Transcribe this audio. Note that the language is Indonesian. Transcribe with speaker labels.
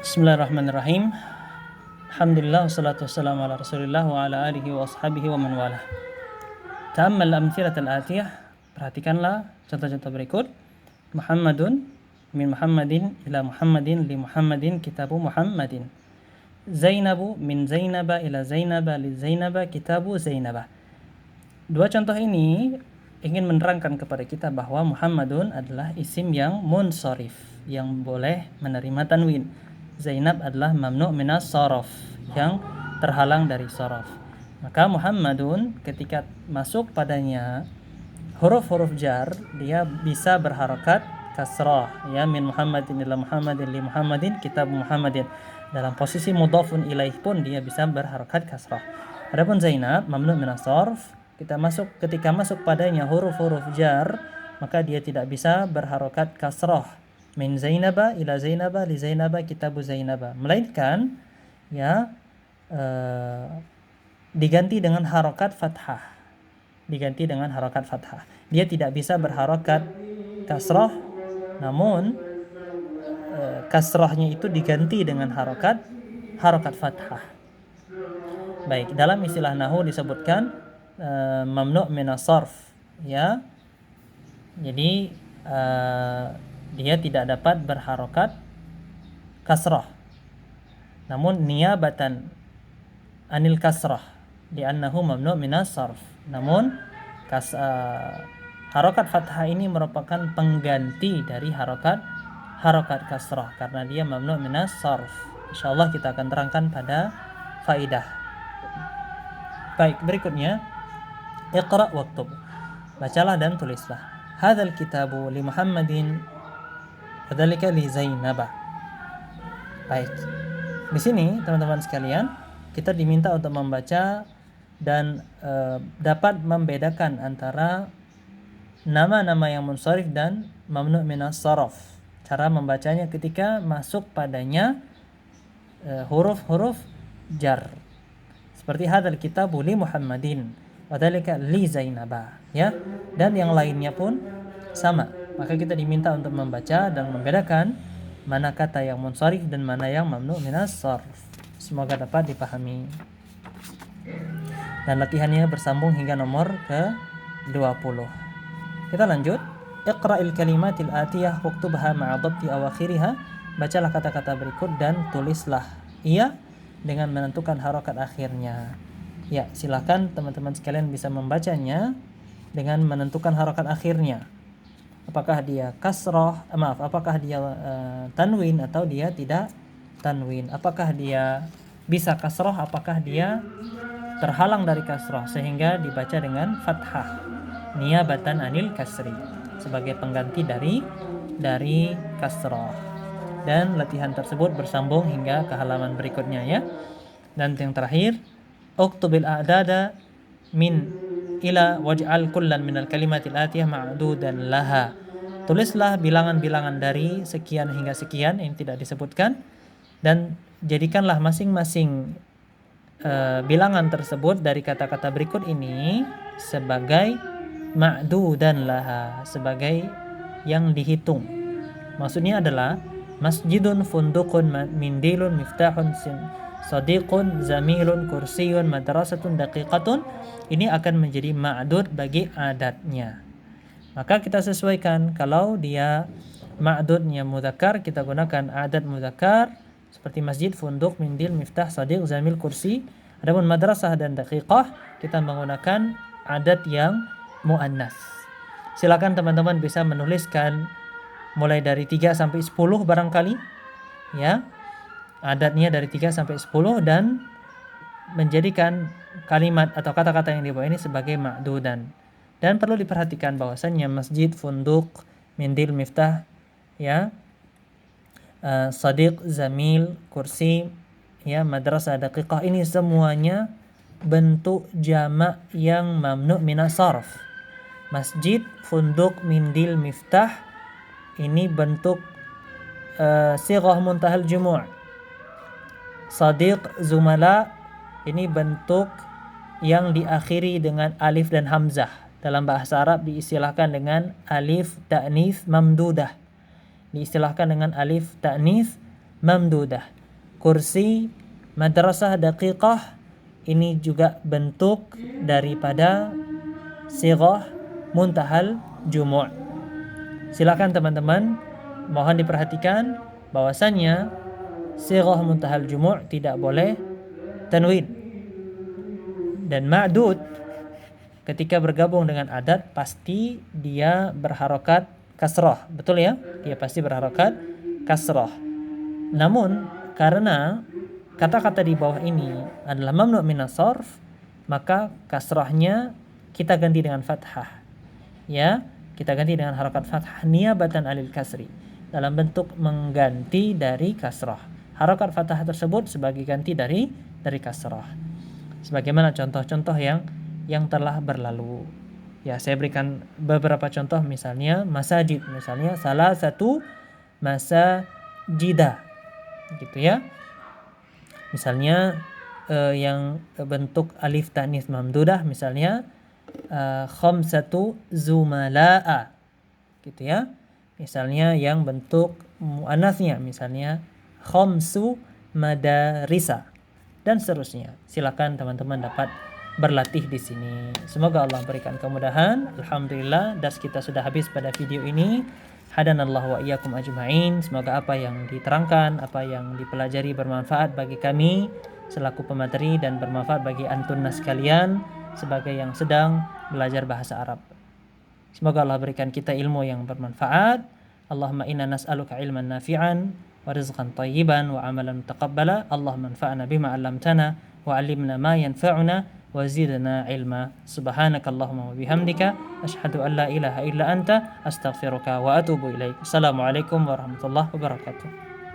Speaker 1: Bismillahirrahmanirrahim. Alhamdulillah wassalatu wassalamu ala Rasulillah wa ala alihi wa ashabihi wa man wala. Ta'ammal al-amthilat al-atiyah. Perhatikanlah contoh-contoh berikut. Muhammadun min Muhammadin ila Muhammadin li Muhammadin kitabu Muhammadin. Zainabu min Zainaba ila Zainaba li Zainaba kitabu Zainabah. Dua contoh ini ingin menerangkan kepada kita bahwa Muhammadun adalah isim yang munsharif, yang boleh menerima tanwin. Zainab adalah mamnu' minas sharaf, yang terhalang dari sharaf. Maka Muhammadun ketika masuk padanya huruf-huruf jar, dia bisa berharokat kasrah, ya, min Muhammadin ila Muhammadin li Muhammadin kitab Muhammadin. Dalam posisi mudhafun ilaih pun dia bisa berharokat kasrah. Adapun Zainab mamnu' minas sharaf, ketika masuk padanya huruf-huruf jar, maka dia tidak bisa berharokat kasrah. Min Zainaba ila Zainaba li Zainaba kitabu Zainaba, melainkan ya diganti dengan harokat fathah. Dia tidak bisa berharokat kasrah, namun kasrahnya itu diganti dengan harokat fathah. Baik, dalam istilah nahwu disebutkan mamnu' minas sarf, ya. Jadi dia tidak dapat berharokat kasrah, namun niyabatan anil kasrah li'annahu mamnu' minas sarf. Namun harokat fathah ini merupakan pengganti dari harokat kasrah karena dia mamnu' minas sarf. Insyaallah kita akan terangkan pada faidah. Baik, berikutnya iqra waktub, bacalah dan tulislah. Hadzal kitabu li Muhammadin wadzalika li Zainabah. Baik, di sini teman-teman sekalian, kita diminta untuk membaca dan dapat membedakan antara nama-nama yang munsharif dan mamnu' minas sharaf. Cara membacanya ketika masuk padanya huruf-huruf jar. Seperti hadzal kitabu li Muhammadin wadzalika li Zainabah, ya. Dan yang lainnya pun sama. Maka kita diminta untuk membaca dan membedakan mana kata yang munsharif dan mana yang mamnu' minas sharf. Semoga dapat dipahami. Dan latihannya bersambung hingga nomor ke-20. Kita lanjut. Iqra'il kalimatil atiyah waktubha ma'a dhabti awakhiriha. Bacalah kata-kata berikut dan tulislah ia dengan menentukan harokat akhirnya. Ya, silakan teman-teman sekalian bisa membacanya dengan menentukan harokat akhirnya. Apakah dia kasrah, apakah dia tanwin atau dia tidak tanwin. Apakah dia bisa kasrah, apakah dia terhalang dari kasrah sehingga dibaca dengan fathah niyabatan anil kasri sebagai pengganti dari kasrah. Dan latihan tersebut bersambung hingga ke halaman berikutnya, ya. Dan yang terakhir, uktubil a'dada min ila waj'al kullan minal kalimatil atiyah ma'dudan laha. Tulislah bilangan-bilangan dari sekian hingga sekian yang tidak disebutkan, dan jadikanlah masing-masing bilangan tersebut dari kata-kata berikut ini sebagai ma'dudan laha, sebagai yang dihitung. Maksudnya adalah masjidun, fundukun, mindilun, miftahun, sadiqun, zamilun, kursiyun, madrasatun, daqiqatun. Ini akan menjadi ma'dud bagi adatnya. Maka kita sesuaikan. Kalau dia ma'dudnya mudzakkar, kita gunakan adat mudzakkar seperti masjid, funduk, mindil, miftah, sadiq, zamil, kursi. Adapun madrasah dan daqiqah, kita menggunakan adat yang muannas. Silakan teman-teman bisa menuliskan mulai dari 3 sampai 10 barangkali, ya. Adatnya dari 3 sampai 10 dan menjadikan kalimat atau kata-kata yang di bawah ini sebagai ma'dudan. Dan perlu diperhatikan bahwasannya masjid, funduk, mindil, miftah, ya, sadiq, zamil, kursi, ya, madrasah, daqiqah, ini semuanya bentuk jamak yang mamnu' minas sarf. Masjid, funduk, mindil, miftah ini bentuk sighah muntahal jumu'. Sadiq, zumala ini bentuk yang diakhiri dengan alif dan hamzah. Dalam bahasa Arab diistilahkan dengan alif ta'nits mamdudah. Diistilahkan dengan alif ta'nits mamdudah. Kursi madrasah daqiqah ini juga bentuk daripada sighah muntahal jumu'. Silakan teman-teman, mohon diperhatikan bahwasannya sighah muntahal jumu' tidak boleh tanwin. Dan ma'dud ketika bergabung dengan adat pasti dia berharokat kasrah, betul ya? Dia pasti berharokat kasrah. Namun karena kata-kata di bawah ini adalah mamnu' minas sarf, maka kasrahnya kita ganti dengan fathah. Ya, kita ganti dengan harokat fathah niyabatan alil kasri, dalam bentuk mengganti dari kasrah. Harokat fathah tersebut sebagai ganti dari kasrah. Sebagaimana contoh-contoh yang telah berlalu. Ya, saya berikan beberapa contoh, misalnya masajid, misalnya salah satu masajida, gitu ya. Misalnya yang bentuk alif tanis mamdudah, misalnya khamsatu zumala'a, gitu ya. Misalnya yang bentuk muannasnya, misalnya khamsu madarisa, dan seterusnya. Silakan teman-teman dapat berlatih di sini. Semoga Allah berikan kemudahan. Alhamdulillah, dars kita sudah habis pada video ini. Hadanallahu wa iyyakum ajma'in. Semoga apa yang diterangkan, apa yang dipelajari bermanfaat bagi kami selaku pemateri dan bermanfaat bagi antunnas sekalian sebagai yang sedang belajar bahasa Arab. Semoga Allah berikan kita ilmu yang bermanfaat. Allahumma inna nas'aluka ilman nafi'an wa rizqan tayyiban wa amalan taqabbala. Allahumma anfa'na bima 'allamtana wa 'allimna ma yanfa'una wa zidna ilma. Subhanakallahumma wa bihamdika asyhadu an la ilaha illa anta astaghfiruka wa atubu ilaik. Assalamualaikum warahmatullahi wabarakatuh.